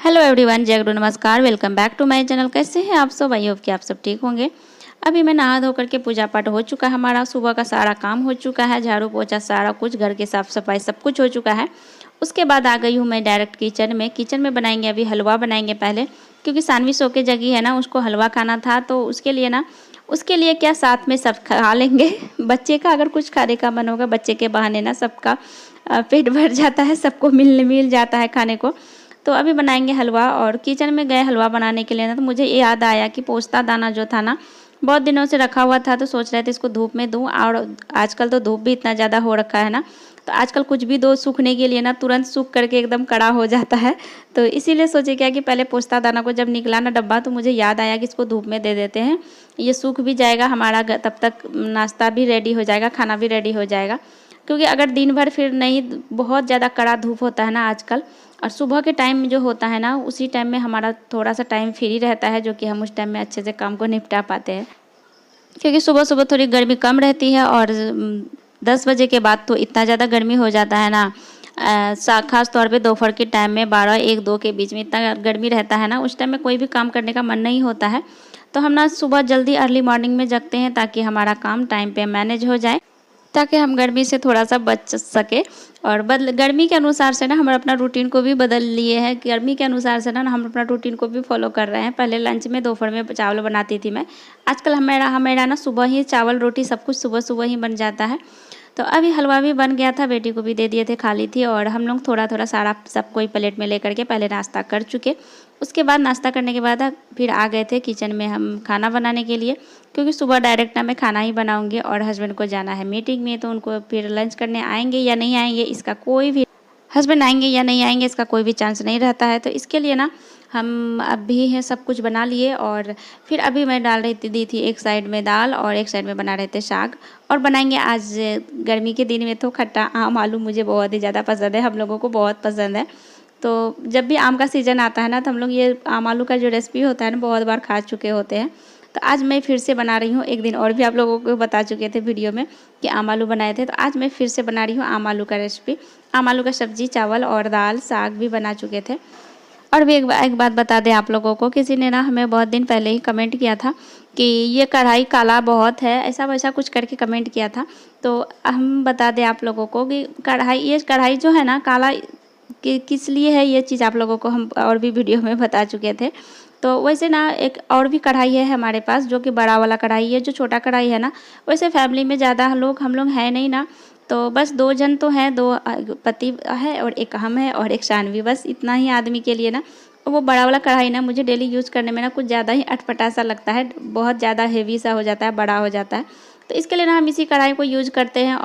Hello everyone, जय गुरु नमस्कार। Welcome back to my channel. कैसे हैं आप सब? आई होप कि आप सब ठीक होंगे। अभी मैं नहा धो करके पूजा पाठ हो चुका है, हमारा सुबह का सारा काम हो चुका है, झाड़ू पोछा सारा कुछ, घर की साफ सफाई सब कुछ हो चुका है। उसके बाद आ गई हूँ मैं डायरेक्ट किचन में। बनाएंगे अभी हलवा बनाएंगे पहले, क्योंकि सानवी सो के जगी है ना, उसको हलवा खाना था। तो उसके लिए क्या साथ में सब खा लेंगे। बच्चे का अगर कुछ खाने का मन होगा, बच्चे के बहाने ना सबका पेट भर जाता है, सबको मिल जाता है खाने को। तो अभी बनाएंगे हलवा, और किचन में गए हलवा बनाने के लिए ना, तो मुझे याद आया कि पोस्ता दाना जो था ना, बहुत दिनों से रखा हुआ था। तो सोच रहे थे इसको धूप में दूं, और आजकल तो धूप भी इतना ज़्यादा हो रखा है ना, तो आजकल कुछ भी दो सूखने के लिए ना तुरंत सूख करके एकदम कड़ा हो जाता है। तो इसीलिए सोचे क्या कि पहले पोस्ता दाना को जब निकला ना डब्बा, तो मुझे याद आया कि इसको धूप में दे देते हैं, ये सूख भी जाएगा हमारा, तब तक नाश्ता भी रेडी हो जाएगा, खाना भी रेडी हो जाएगा। क्योंकि अगर दिन भर फिर नहीं, बहुत ज़्यादा कड़ा धूप होता है ना आजकल, और सुबह के टाइम जो होता है ना, उसी टाइम में हमारा थोड़ा सा टाइम फ्री रहता है, जो कि हम उस टाइम में अच्छे से काम को निपटा पाते हैं। क्योंकि सुबह सुबह थोड़ी गर्मी कम रहती है, और 10 बजे के बाद तो इतना ज़्यादा गर्मी हो जाता है ना। खास तौर पे दोपहर के टाइम में 12, 1, 2 के बीच में इतना गर्मी रहता है ना, उस टाइम में कोई भी काम करने का मन नहीं होता है। तो हम ना सुबह जल्दी अर्ली मॉर्निंग में जगते हैं, ताकि हमारा काम टाइम पे मैनेज हो जाए, ताकि हम गर्मी से थोड़ा सा बच सके। और गर्मी के अनुसार से ना हम अपना रूटीन को भी बदल लिए हैं। गर्मी के अनुसार से ना हम अपना रूटीन को भी फॉलो कर रहे हैं। पहले लंच में, दोपहर में चावल बनाती थी मैं। आजकल हमेरा हमेरा ना सुबह ही चावल रोटी सब कुछ सुबह सुबह ही बन जाता है। तो अभी हलवा भी बन गया था, बेटी को भी दे दिए थे, खा ली थी। और हम लोग थोड़ा थोड़ा सारा सब कोई प्लेट में लेकर के पहले नाश्ता कर चुके। उसके बाद नाश्ता करने के बाद फिर आ गए थे किचन में हम खाना बनाने के लिए, क्योंकि सुबह डायरेक्ट ना मैं खाना ही बनाऊंगी, और हस्बैंड को जाना है मीटिंग में। तो उनको फिर लंच करने आएंगे या नहीं आएंगे, इसका कोई भी, हस्बैंड आएंगे या नहीं आएंगे इसका कोई भी चांस नहीं रहता है। तो इसके लिए ना हम अभी है सब कुछ बना लिए। और फिर अभी मैं डाल रही दी थी एक साइड में दाल, और एक साइड में बना रहे थे साग। और बनाएंगे आज, गर्मी के दिन में तो खट्टा आम आलू मुझे बहुत ही ज़्यादा पसंद है, हम लोगों को बहुत पसंद है। तो जब भी आम का सीज़न आता है ना, तो हम लोग ये आम आलू का जो रेसिपी होता है ना, बहुत बार खा चुके होते हैं। तो आज मैं फिर से बना रही हूँ। एक दिन और भी आप लोगों को बता चुके थे वीडियो में कि आम आलू बनाए थे, तो आज मैं फिर से बना रही हूँ आम आलू का रेसिपी। आम आलू का सब्जी, चावल और दाल, साग भी बना चुके थे। और भी एक बात बता दें आप लोगों को, किसी ने ना हमें बहुत दिन पहले ही कमेंट किया था कि ये कढ़ाई काला बहुत है, ऐसा वैसा कुछ करके कमेंट किया था। तो हम बता दें आप लोगों को कि ये कढ़ाई जो है ना काला, कि किस लिए है, ये चीज़ आप लोगों को हम और भी वीडियो में बता चुके थे। तो वैसे ना एक और भी कढ़ाई है हमारे पास, जो कि बड़ा वाला कढ़ाई है। जो छोटा कढ़ाई है ना, वैसे फैमिली में ज़्यादा हम लोग हैं नहीं ना, तो बस 2 जन तो हैं, 2 पति है और एक हम है और एक शानवी, बस इतना ही आदमी के लिए ना वो बड़ा वाला कढ़ाई ना मुझे डेली यूज़ करने में ना कुछ ज़्यादा ही अटपटा सा लगता है, बहुत ज़्यादा हेवी सा हो जाता है, बड़ा हो जाता है। तो इसके लिए ना हम इसी कढ़ाई को यूज़ करते हैं।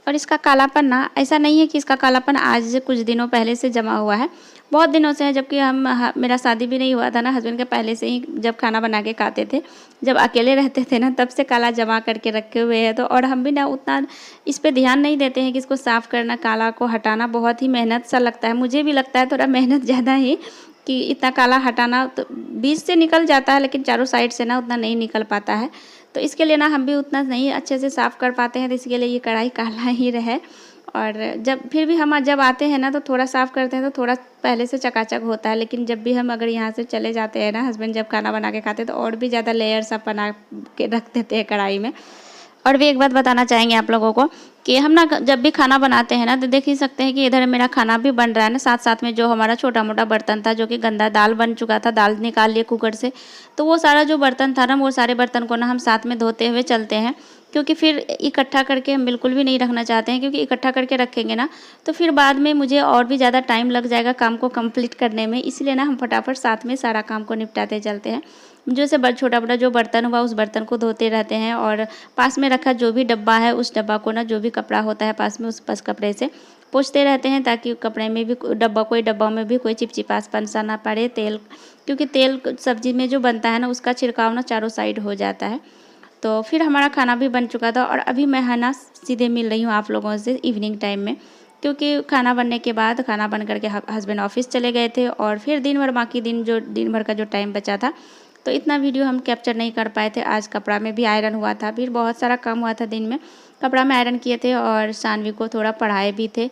और इसका कालापन ना, ऐसा नहीं है कि इसका कालापन आज से कुछ दिनों पहले से जमा हुआ है, बहुत दिनों से है। जबकि मेरा शादी भी नहीं हुआ था ना, हस्बैंड के पहले से ही जब खाना बना के खाते थे, जब अकेले रहते थे ना, तब से काला जमा करके रखे हुए हैं। तो और हम भी ना उतना इस पे ध्यान नहीं देते हैं कि इसको साफ़ करना, काला को हटाना बहुत ही मेहनत सा लगता है। मुझे भी लगता है थोड़ा मेहनत ज़्यादा ही, कि इतना काला हटाना, तो बीच से निकल जाता है लेकिन चारों साइड से ना उतना नहीं निकल पाता है। तो इसके लिए ना हम भी उतना नहीं अच्छे से साफ़ कर पाते हैं, तो इसके लिए ये कढ़ाई काला ही रहे। और जब आते हैं ना, तो थोड़ा साफ़ करते हैं, तो थोड़ा पहले से चकाचक होता है। लेकिन जब भी हम अगर यहाँ से चले जाते हैं ना, हस्बैंड जब खाना बना के खाते हैं, तो और भी ज़्यादा लेयर सा बना के रख देते हैं कढ़ाई में। और भी एक बात बताना चाहेंगे आप लोगों को, कि हम ना जब भी खाना बनाते हैं ना, तो देख ही सकते हैं कि इधर मेरा खाना भी बन रहा है ना, साथ साथ में जो हमारा छोटा मोटा बर्तन था, जो कि गंदा दाल बन चुका था, दाल निकाल लिए कुकर से, तो वो सारा जो बर्तन था ना, वो सारे बर्तन को ना हम साथ में धोते हुए चलते हैं। क्योंकि फिर इकट्ठा करके हम बिल्कुल भी नहीं रखना चाहते हैं, क्योंकि इकट्ठा करके रखेंगे ना, तो फिर बाद में मुझे और भी ज़्यादा टाइम लग जाएगा काम को कंप्लीट करने में। इसलिए ना हम फटाफट साथ में सारा काम को निपटाते चलते हैं। जो से छोटा बड़ा जो बर्तन हुआ, उस बर्तन को धोते रहते हैं। और पास में रखा जो भी डब्बा है, उस डब्बा को ना, जो भी कपड़ा होता है पास में, उस बस कपड़े से पोंछते रहते हैं, ताकि कपड़े में भी कोई डब्बा में भी कोई चिपचिपापन सा ना पड़े। तेल, क्योंकि तेल सब्जी में जो बनता है ना, उसका छिड़काव ना चारों साइड हो जाता है। तो फिर हमारा खाना भी बन चुका था, और अभी मैं है ना सीधे मिल रही हूँ आप लोगों से इवनिंग टाइम में। क्योंकि खाना बनने के बाद, खाना बन करके हस्बैंड ऑफिस चले गए थे, और फिर दिन भर बाकी दिन भर का जो टाइम बचा था, तो इतना वीडियो हम कैप्चर नहीं कर पाए थे। आज कपड़ा में भी आयरन हुआ था, फिर बहुत सारा काम हुआ था दिन में, कपड़ा में आयरन किए थे, और सानवी को थोड़ा पढ़ाए भी थे।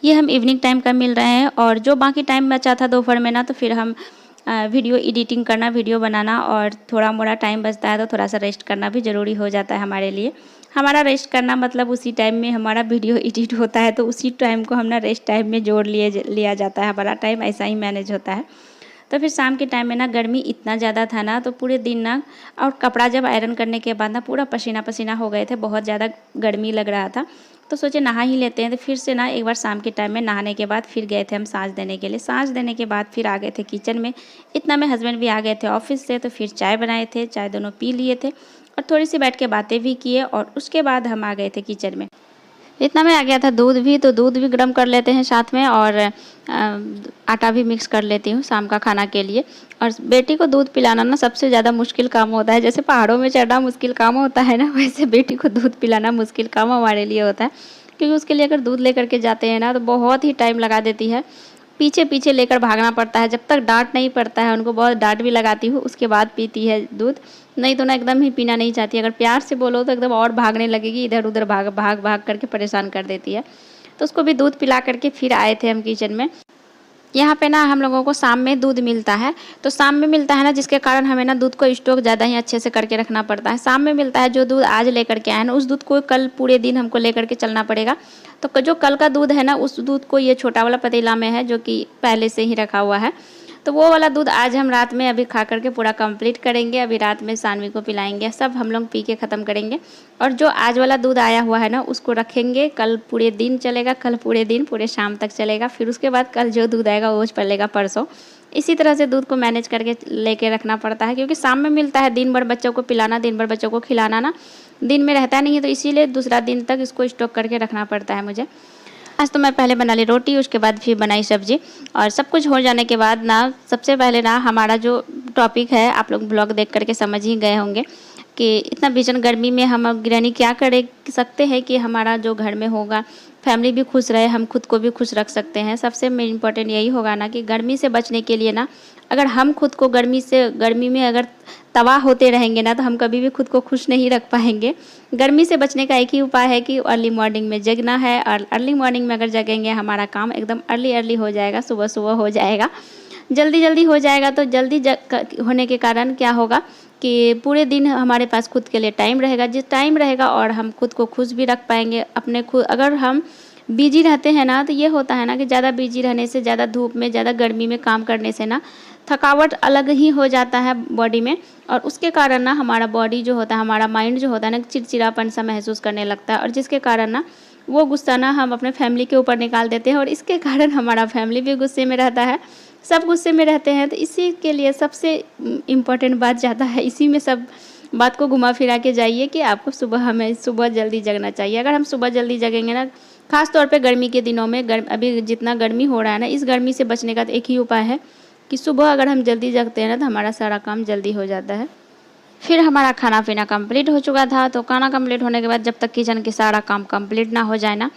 ये हम इवनिंग टाइम का मिल रहे हैं। और जो बाकी टाइम बचा था दोपहर में ना, तो फिर हम वीडियो एडिटिंग करना, वीडियो बनाना, और थोड़ा मोड़ा टाइम बचता है तो थोड़ा सा रेस्ट करना भी ज़रूरी हो जाता है हमारे लिए। हमारा रेस्ट करना मतलब उसी टाइम में हमारा वीडियो एडिट होता है, तो उसी टाइम को हम ना रेस्ट टाइम में जोड़ लिया जाता है। हमारा टाइम ऐसा ही मैनेज होता है। तो फिर शाम के टाइम में ना गर्मी इतना ज़्यादा था ना, तो पूरे दिन ना, और कपड़ा जब आयरन करने के बाद ना पूरा पसीना पसीना हो गए थे, बहुत ज़्यादा गर्मी लग रहा था। तो सोचे नहा ही लेते हैं। तो फिर से ना एक बार शाम के टाइम में नहाने के बाद फिर गए थे हम साँझ देने के लिए। साँझ देने के बाद फिर आ गए थे किचन में। इतना में हस्बैंड भी आ गए थे ऑफिस से, तो फिर चाय बनाए थे, चाय दोनों पी लिए थे और थोड़ी सी बैठ के बातें भी किए, और उसके बाद हम आ गए थे किचन में। इतना में आ गया था दूध भी, तो दूध भी गर्म कर लेते हैं साथ में, और आटा भी मिक्स कर लेती हूँ शाम का खाना के लिए। और बेटी को दूध पिलाना ना सबसे ज़्यादा मुश्किल काम होता है। जैसे पहाड़ों में चढ़ना मुश्किल काम होता है ना, वैसे बेटी को दूध पिलाना मुश्किल काम हमारे लिए होता है। क्योंकि उसके लिए अगर दूध लेकर के जाते हैं ना, तो बहुत ही टाइम लगा देती है। पीछे पीछे लेकर भागना पड़ता है, जब तक डांट नहीं पड़ता है। उनको बहुत डांट भी लगाती हूँ, उसके बाद पीती है दूध। नहीं तो ना एकदम ही पीना नहीं चाहती। अगर प्यार से बोलो तो एकदम और भागने लगेगी, इधर उधर भाग भाग भाग करके परेशान कर देती है। तो उसको भी दूध पिला करके फिर आए थे हम किचन में। यहाँ पे ना हम लोगों को शाम में दूध मिलता है, तो शाम में मिलता है ना, जिसके कारण हमें ना दूध को स्टॉक ज़्यादा ही अच्छे से करके रखना पड़ता है। शाम में मिलता है जो दूध आज लेकर के आए ना, उस दूध को कल पूरे दिन हमको लेकर के चलना पड़ेगा। तो जो कल का दूध है ना, उस दूध को ये छोटा वाला पतीला में है, जो कि पहले से ही रखा हुआ है। तो वो वाला दूध आज हम रात में अभी खा करके पूरा कंप्लीट करेंगे। अभी रात में सानवी को पिलाएंगे, सब हम लोग पी के ख़त्म करेंगे। और जो आज वाला दूध आया हुआ है ना, उसको रखेंगे, कल पूरे दिन चलेगा, कल पूरे दिन पूरे शाम तक चलेगा। फिर उसके बाद कल जो दूध आएगा वो चलेगा परसों। इसी तरह से दूध को मैनेज करके लेके रखना पड़ता है, क्योंकि शाम में मिलता है। दिन भर बच्चों को पिलाना, दिन भर बच्चों को खिलाना ना, दिन में रहता नहीं है, तो इसीलिए दूसरा दिन तक इसको स्टॉक करके रखना पड़ता है मुझे। आज तो मैं पहले बना ली रोटी, उसके बाद फिर बनाई सब्जी। और सब कुछ हो जाने के बाद ना, सबसे पहले ना हमारा जो टॉपिक है, आप लोग ब्लॉग देख करके समझ ही गए होंगे कि इतना भीषण गर्मी में हम गृहिणी क्या कर सकते हैं कि हमारा जो घर में होगा, फैमिली भी खुश रहे, हम खुद को भी खुश रख सकते हैं। सबसे मेन इम्पोर्टेंट यही होगा ना कि गर्मी से बचने के लिए ना, अगर हम खुद को गर्मी में अगर तबाह होते रहेंगे ना, तो हम कभी भी खुद को खुश नहीं रख पाएंगे। गर्मी से बचने का एक ही उपाय है कि अर्ली मॉर्निंग में जगना है। और अर्ली मॉर्निंग में अगर जगेंगे, हमारा काम एकदम अर्ली अर्ली हो जाएगा, सुबह सुबह हो जाएगा, जल्दी जल्दी हो जाएगा। तो जल्दी होने के कारण क्या होगा कि पूरे दिन हमारे पास खुद के लिए टाइम रहेगा, जिस टाइम रहेगा, और हम खुद को खुश भी रख पाएंगे अपने खुद। अगर हम बिजी रहते हैं ना, तो ये होता है ना कि ज़्यादा बिजी रहने से, ज़्यादा धूप में, ज़्यादा गर्मी में काम करने से ना, थकावट अलग ही हो जाता है बॉडी में। और उसके कारण ना हमारा बॉडी जो होता है, हमारा माइंड जो होता है ना, चिड़चिड़ापन सा महसूस करने लगता है। और जिसके कारण ना वो गुस्सा ना हम अपने फैमिली के ऊपर निकाल देते हैं, और इसके कारण हमारा फैमिली भी गुस्से में रहता है, सब गुस्से में रहते हैं। तो इसी के लिए सबसे इम्पोर्टेंट बात ज़्यादा है, इसी में सब बात को घुमा फिरा के जाइए कि आपको हमें सुबह जल्दी जगना चाहिए। अगर हम सुबह जल्दी जगेंगे ना, खास तौर पे गर्मी के दिनों में, अभी जितना गर्मी हो रहा है ना, इस गर्मी से बचने का तो एक ही उपाय है कि सुबह अगर हम जल्दी जगते हैं ना, तो हमारा सारा काम जल्दी हो जाता है। फिर हमारा खाना पीना कंप्लीट हो चुका था। तो खाना कंप्लीट होने के बाद जब तक किचन के सारा काम कंप्लीट ना हो जाए ना,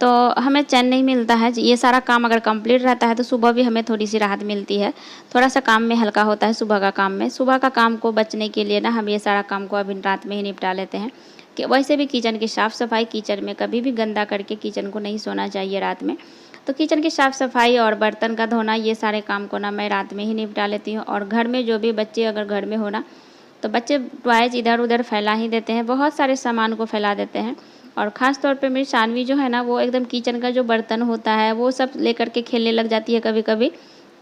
तो हमें चैन नहीं मिलता है। ये सारा काम अगर कंप्लीट रहता है तो सुबह भी हमें थोड़ी सी राहत मिलती है, थोड़ा सा काम में हल्का होता है सुबह का काम में। सुबह का काम को बचने के लिए ना, हम ये सारा काम को अभी रात में ही निपटा लेते हैं। कि वैसे भी किचन की साफ़ सफाई, किचन में कभी भी गंदा करके किचन को नहीं सोना चाहिए रात में। तो किचन की साफ़ सफाई और बर्तन का धोना, ये सारे काम को ना मैं रात में ही निपटा लेती हूँ। और घर में जो भी बच्चे अगर घर में हो ना, तो बच्चे टॉयज इधर उधर फैला ही देते हैं, बहुत सारे सामान को फैला देते हैं। और ख़ास तौर पे मेरी सानवी जो है ना, वो एकदम किचन का जो बर्तन होता है वो सब लेकर के खेलने लग जाती है कभी कभी।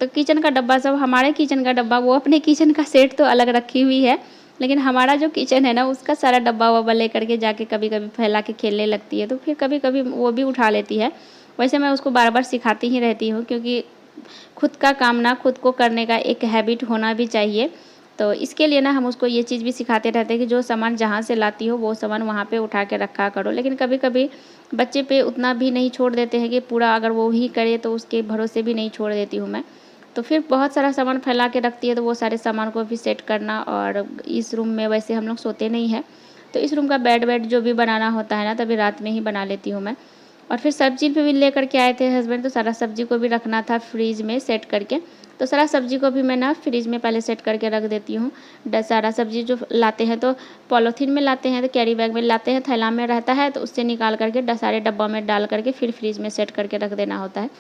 तो किचन का डब्बा सब, हमारे किचन का डब्बा, वो अपने किचन का सेट तो अलग रखी हुई है, लेकिन हमारा जो किचन है ना, उसका सारा डब्बा वब्बा लेकर के जाके कभी कभी फैला के खेलने लगती है। तो फिर कभी कभी वो भी उठा लेती है। वैसे मैं उसको बार बार सिखाती ही रहती हूँ, क्योंकि खुद का काम ना खुद को करने का एक हैबिट होना भी चाहिए। तो इसके लिए ना हम उसको ये चीज़ भी सिखाते रहते हैं कि जो सामान जहाँ से लाती हो वो सामान वहाँ पे उठा के रखा करो। लेकिन कभी कभी बच्चे पे उतना भी नहीं छोड़ देते हैं कि पूरा अगर वो ही करे, तो उसके भरोसे भी नहीं छोड़ देती हूँ मैं। तो फिर बहुत सारा सामान फैला के रखती है, तो वो सारे सामान को भी सेट करना। और इस रूम में वैसे हम लोग सोते नहीं हैं, तो इस रूम का बेड जो भी बनाना होता है ना, तभी रात में ही बना लेती हूँ मैं। और फिर सब्जी भी लेकर के आए थे हस्बैंड, तो सारा सब्जी को भी रखना था फ्रीज में सेट करके। तो सारा सब्जी को भी मैं ना फ्रिज में पहले सेट करके रख देती हूँ। सारा सब्जी जो लाते हैं तो पॉलीथीन में लाते हैं, तो कैरी बैग में लाते हैं, थैला में रहता है, तो उससे निकाल करके सारे डब्बा में डाल करके फिर फ्रिज में सेट करके रख देना होता है।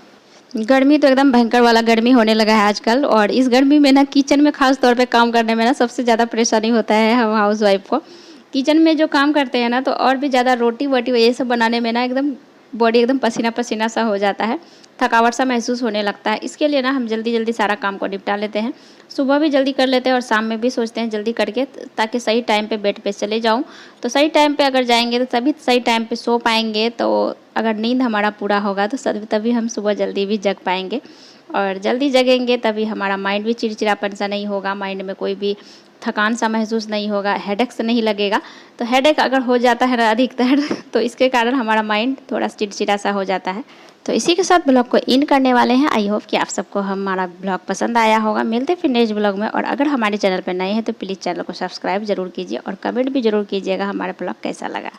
गर्मी तो एकदम भयंकर वाला गर्मी होने लगा है आजकल, और इस गर्मी में ना किचन में खास तौर पे काम करने में ना सबसे ज़्यादा परेशानी होता है हम हाउस वाइफ को। किचन में जो काम करते हैं ना, तो और भी ज़्यादा रोटी वोटी ये सब बनाने में ना एकदम बॉडी एकदम पसीना पसीना सा हो जाता है, थकावट सा महसूस होने लगता है। इसके लिए ना हम जल्दी जल्दी सारा काम को निपटा लेते हैं। सुबह भी जल्दी कर लेते हैं और शाम में भी सोचते हैं जल्दी करके, ताकि सही टाइम पे बेड पे चले जाऊं। तो सही टाइम पे अगर जाएंगे तो तभी सही टाइम पे सो पाएंगे। तो अगर नींद हमारा पूरा होगा तो तभी हम सुबह जल्दी भी जग पाएंगे, और जल्दी जगेंगे तभी हमारा माइंड भी चिड़चिड़ापन सा नहीं होगा, माइंड में कोई भी थकान सा महसूस नहीं होगा, हेडेक से नहीं लगेगा। तो हेडेक अगर हो जाता है ना अधिकतर तो इसके कारण हमारा माइंड थोड़ा चिड़चिड़ा सा हो जाता है। तो इसी के साथ ब्लॉग को इन करने वाले हैं। आई होप कि आप सबको हमारा ब्लॉग पसंद आया होगा। मिलते फिर नेक्स्ट ब्लॉग में, और अगर हमारे चैनल पर नए हैं तो प्लीज़ चैनल को सब्सक्राइब जरूर कीजिए और कमेंट भी जरूर कीजिएगा हमारा ब्लॉग कैसा लगा।